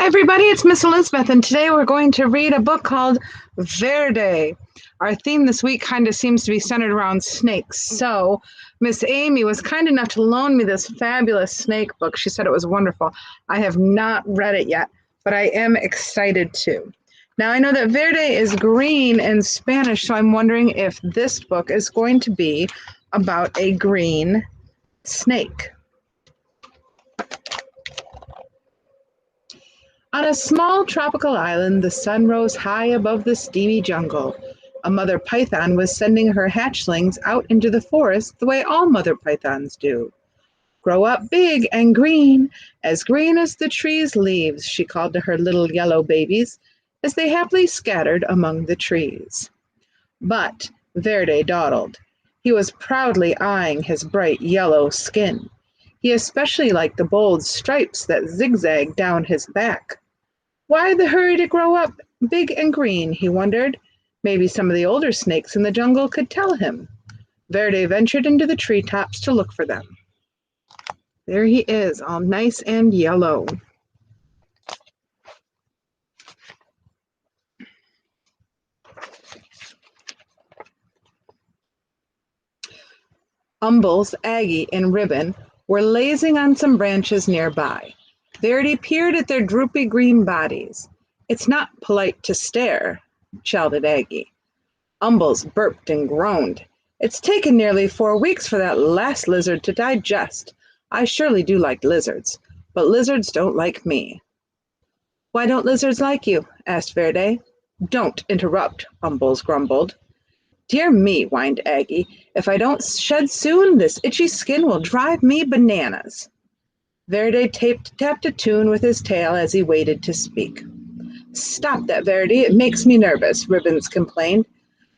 everybody, it's Miss Elizabeth, and today we're going to read a book called Verdi. Our theme this week kind of seems to be centered around snakes. So Miss Amy was kind enough to loan me this fabulous snake book. She said it was wonderful. I have not read it yet, but I am excited to. Now, I know that Verde is green in Spanish, so I'm wondering if this book is going to be about a green snake. On a small tropical island, the sun rose high above the steamy jungle. A mother python was sending her hatchlings out into the forest the way all mother pythons do. "Grow up big and green as the tree's leaves," she called to her little yellow babies as they happily scattered among the trees. But Verde dawdled. He was proudly eyeing his bright yellow skin. He especially liked the bold stripes that zigzagged down his back. Why the hurry to grow up big and green, he wondered. Maybe some of the older snakes in the jungle could tell him. Verde ventured into the treetops to look for them. There he is, all nice and yellow. Umbles, Aggie, and Ribbon were lazing on some branches nearby. Verdi peered at their droopy green bodies. "It's not polite to stare," shouted Aggie. Umbles burped and groaned. "It's taken nearly 4 weeks for that last lizard to digest. I surely do like lizards, but lizards don't like me." "Why don't lizards like you?" asked Verde. "Don't interrupt," Umbles grumbled. "Dear me," whined Aggie, "if I don't shed soon, this itchy skin will drive me bananas." Verde tapped a tune with his tail as he waited to speak. "Stop that, Verdi, it makes me nervous," Ribbons complained.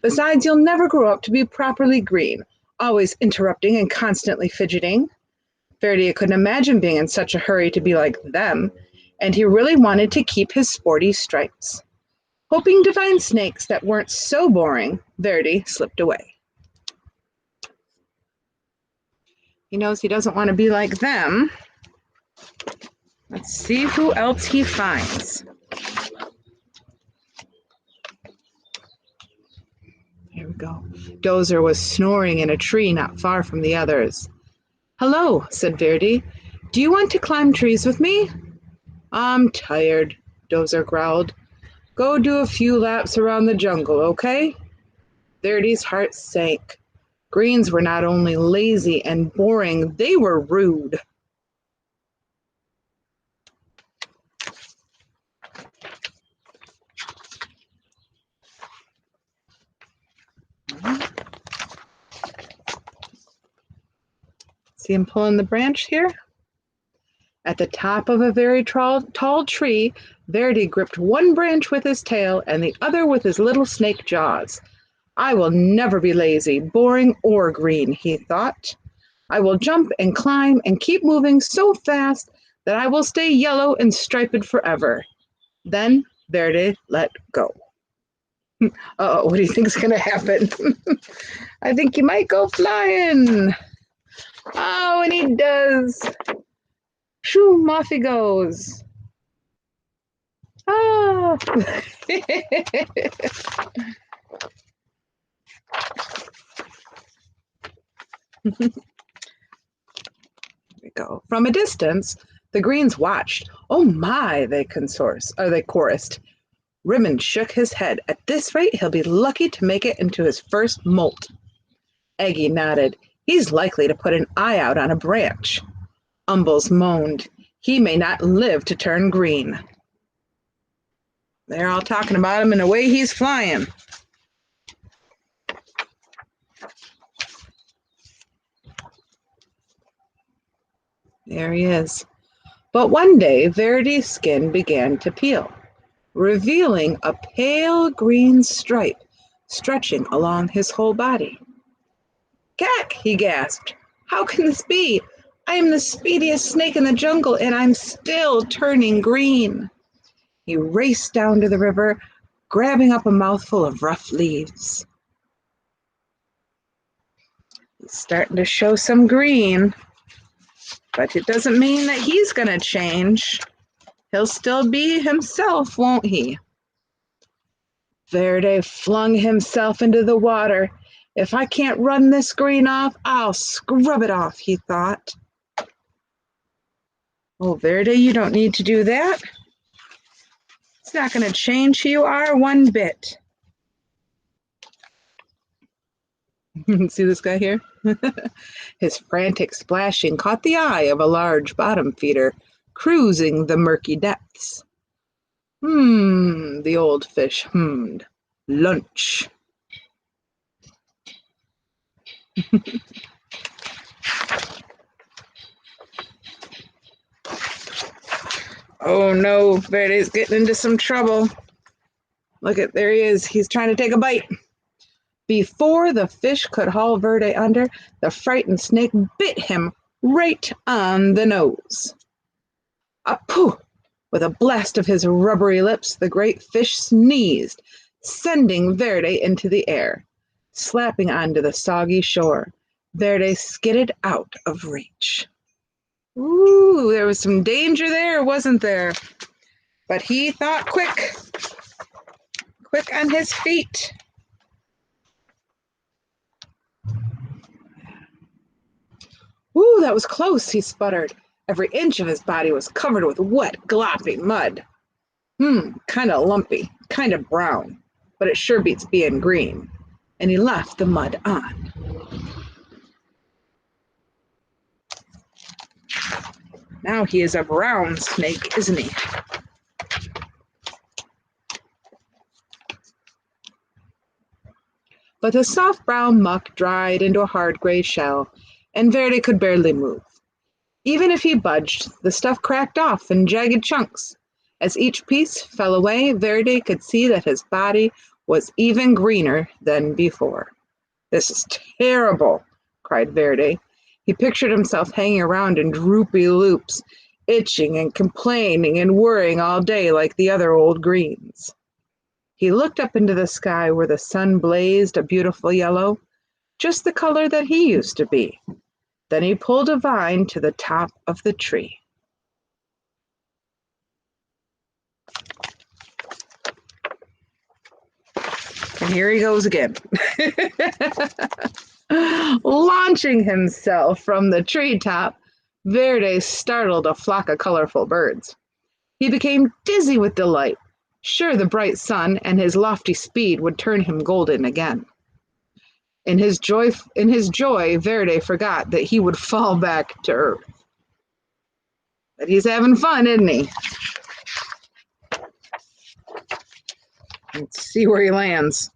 "Besides, you'll never grow up to be properly green, always interrupting and constantly fidgeting." Verdi couldn't imagine being in such a hurry to be like them, and he really wanted to keep his sporty stripes. Hoping to find snakes that weren't so boring, Verdi slipped away. He knows he doesn't want to be like them. Let's see who else he finds. Here we go. Dozer was snoring in a tree not far from the others. "Hello," said Verdi. "Do you want to climb trees with me?" "I'm tired," Dozer growled. "Go do a few laps around the jungle, okay?" Verdi's heart sank. Greens were not only lazy and boring, they were rude. See him pulling the branch here? At the top of a very tall tree, Verdi gripped one branch with his tail and the other with his little snake jaws. "I will never be lazy, boring, or green," he thought. "I will jump and climb and keep moving so fast that I will stay yellow and striped forever." Then Verdi let go. Uh-oh, what do you think's going to happen? I think he might go flying. Oh, and he does. Shoo, off he goes. Ah. Here we go. From a distance, the greens watched. "Oh my," they chorused. Ribbon shook his head. "At this rate, he'll be lucky to make it into his first molt." Aggie nodded. "He's likely to put an eye out on a branch." Umbles moaned. "He may not live to turn green." They're all talking about him and the way he's flying. There he is. But one day, Verdi's skin began to peel, revealing a pale green stripe stretching along his whole body. "Cack!" he gasped. "How can this be? I am the speediest snake in the jungle, and I'm still turning green." He raced down to the river, grabbing up a mouthful of rough leaves. He's starting to show some green, but it doesn't mean that he's going to change. He'll still be himself, won't he? Verdi flung himself into the water. If I can't run this green off, I'll scrub it off, he thought. Oh, Verdi, you don't need to do that. It's not going to change who you are one bit. See this guy here? His frantic splashing caught the eye of a large bottom feeder cruising the murky depths. The old fish hummed. Lunch. Oh no, Verdi's getting into some trouble. Look at, there he is. He's trying to take a bite. Before the fish could haul Verdi under, the frightened snake bit him right on the nose. Apoo! With a blast of his rubbery lips, the great fish sneezed, sending Verdi into the air. Slapping onto the soggy shore, Verdi skidded out of reach. Ooh, there was some danger there, wasn't there? But he thought quick on his feet. Ooh, that was close, he sputtered. Every inch of his body was covered with wet, gloppy mud. Kind of lumpy, kind of brown, but it sure beats being green. And he left the mud on. Now he is a brown snake, isn't he? But the soft brown muck dried into a hard gray shell, and Verdi could barely move. Even if he budged, the stuff cracked off in jagged chunks. As each piece fell away, Verdi could see that his body was even greener than before. This is terrible, cried Verdi. He pictured himself hanging around in droopy loops, itching and complaining and worrying all day like the other old greens. He looked up into the sky where the sun blazed a beautiful yellow, just the color that he used to be. Then he pulled a vine to the top of the tree. And here he goes again. Launching himself from the treetop, Verdi startled a flock of colorful birds. He became dizzy with delight, sure the bright sun and his lofty speed would turn him golden again. In his joy, Verdi forgot that he would fall back to earth. But he's having fun, isn't he? Let's see where he lands.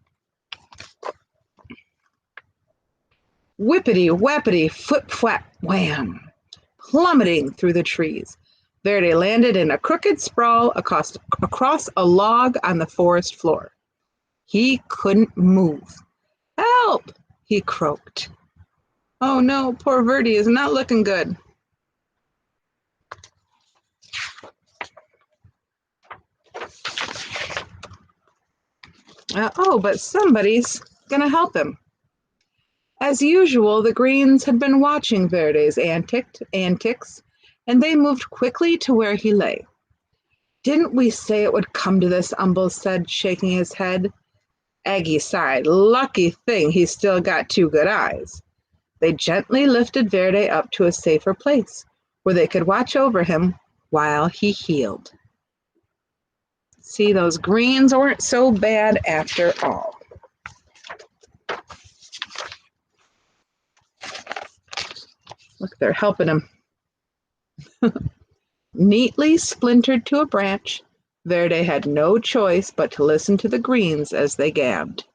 Whippity, whappity, flip, flap, wham! Plummeting through the trees, Verdi landed in a crooked sprawl across a log on the forest floor. He couldn't move. Help! He croaked. Oh no, poor Verdi is not looking good. But somebody's gonna help him. As usual, the greens had been watching Verdi's antics, and they moved quickly to where he lay. Didn't we say it would come to this? Umbles said, shaking his head. Aggie sighed. Lucky thing he's still got two good eyes. They gently lifted Verdi up to a safer place, where they could watch over him while he healed. See, those greens weren't so bad after all. Look, they're helping him. Neatly splintered to a branch, Verdi had no choice but to listen to the greens as they gabbed.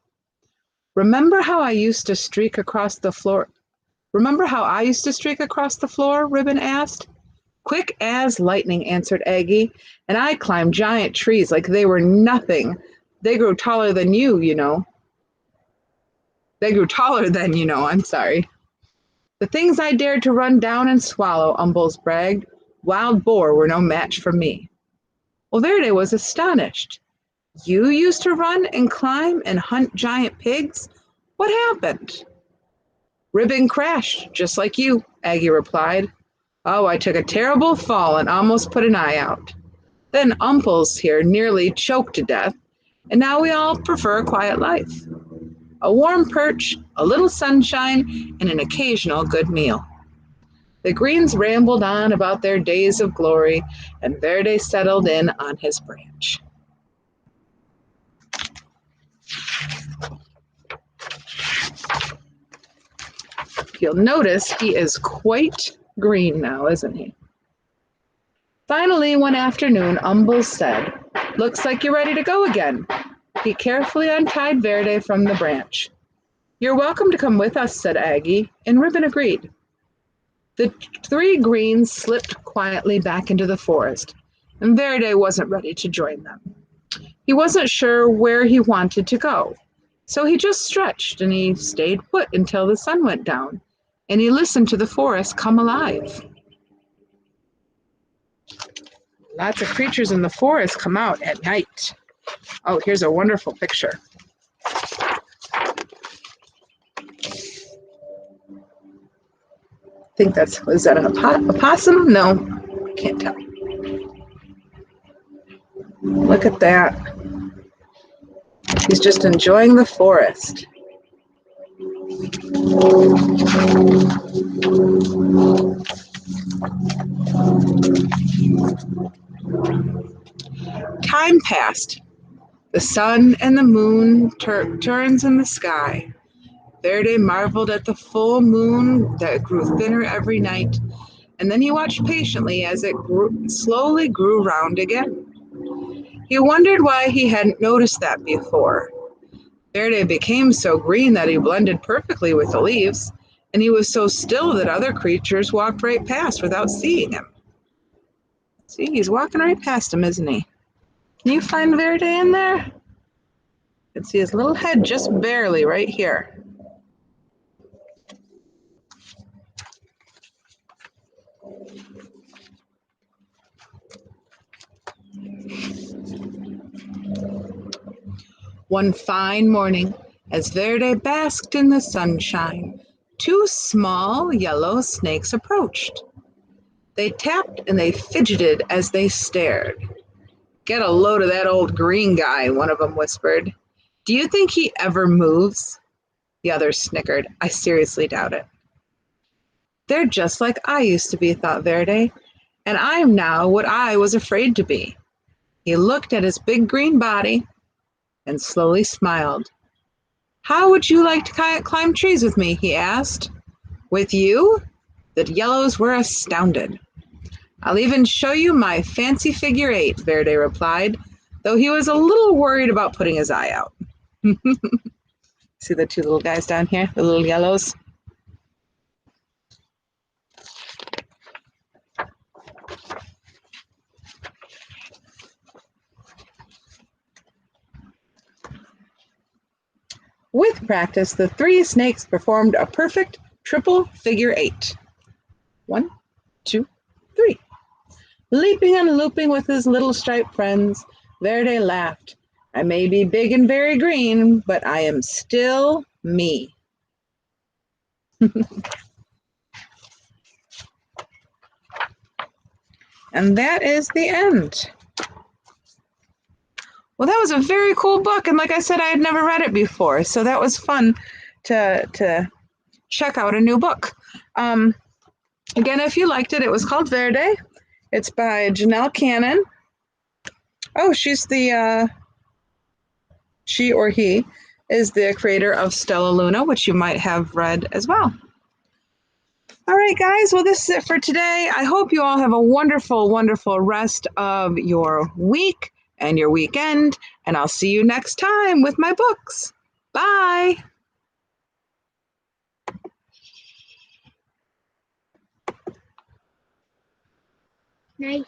Remember how I used to streak across the floor? Ribbon asked. Quick as lightning, answered Aggie, and I climbed giant trees like they were nothing. They grew taller than you know. I'm sorry. The things I dared to run down and swallow, Umbles bragged. Wild boar were no match for me. Well, Verdi was astonished. You used to run and climb and hunt giant pigs? What happened? Ribbon crashed, just like you, Aggie replied. Oh, I took a terrible fall and almost put an eye out. Then Umples here nearly choked to death, and now we all prefer a quiet life. A warm perch, a little sunshine, and an occasional good meal. The Greens rambled on about their days of glory, and Verdi settled in on his branch. You'll notice he is quite green now, isn't he? Finally, one afternoon, Umbles said, "Looks like you're ready to go again." He carefully untied Verdi from the branch. "You're welcome to come with us," said Aggie, and Ribbon agreed. The three Greens slipped quietly back into the forest, and Verdi wasn't ready to join them. He wasn't sure where he wanted to go, so he just stretched and he stayed put until the sun went down, and he listened to the forest come alive. Lots of creatures in the forest come out at night. Oh, here's a wonderful picture. I think is that a possum? No, I can't tell. Look at that. He's just enjoying the forest. Time passed. The sun and the moon turns in the sky. Verdi marveled at the full moon that grew thinner every night, and then he watched patiently as it slowly grew round again. He wondered why he hadn't noticed that before. Verdi became so green that he blended perfectly with the leaves, and he was so still that other creatures walked right past without seeing him. See, he's walking right past him, isn't he? Can you find Verdi in there? You can see his little head just barely right here. One fine morning, as Verdi basked in the sunshine, two small yellow snakes approached. They tapped and they fidgeted as they stared. "Get a load of that old green guy," one of them whispered. "Do you think he ever moves?" The other snickered. "I seriously doubt it." "They're just like I used to be," thought Verdi, "and I'm now what I was afraid to be." He looked at his big green body and slowly smiled. "How would you like to climb trees with me?" he asked. "With you?" The yellows were astounded. "I'll even show you my fancy figure 8, Verdi replied, though he was a little worried about putting his eye out. See the two little guys down here, the little yellows? With practice, the three snakes performed a perfect triple figure 8. 1, 2, 3. Leaping and looping with his little striped friends, Verdi laughed. "I may be big and very green, but I am still me." And that is the end. Well, that was a very cool book, and like I said, I had never read it before, so that was fun to check out a new book. Again, if you liked it, it was called Verdi. It's by Janell Cannon. Oh, she or he is the creator of Stella Luna, which you might have read as well. All right, guys. Well, this is it for today. I hope you all have a wonderful, wonderful rest of your week and your weekend, and I'll see you next time with my books. Bye. Nice.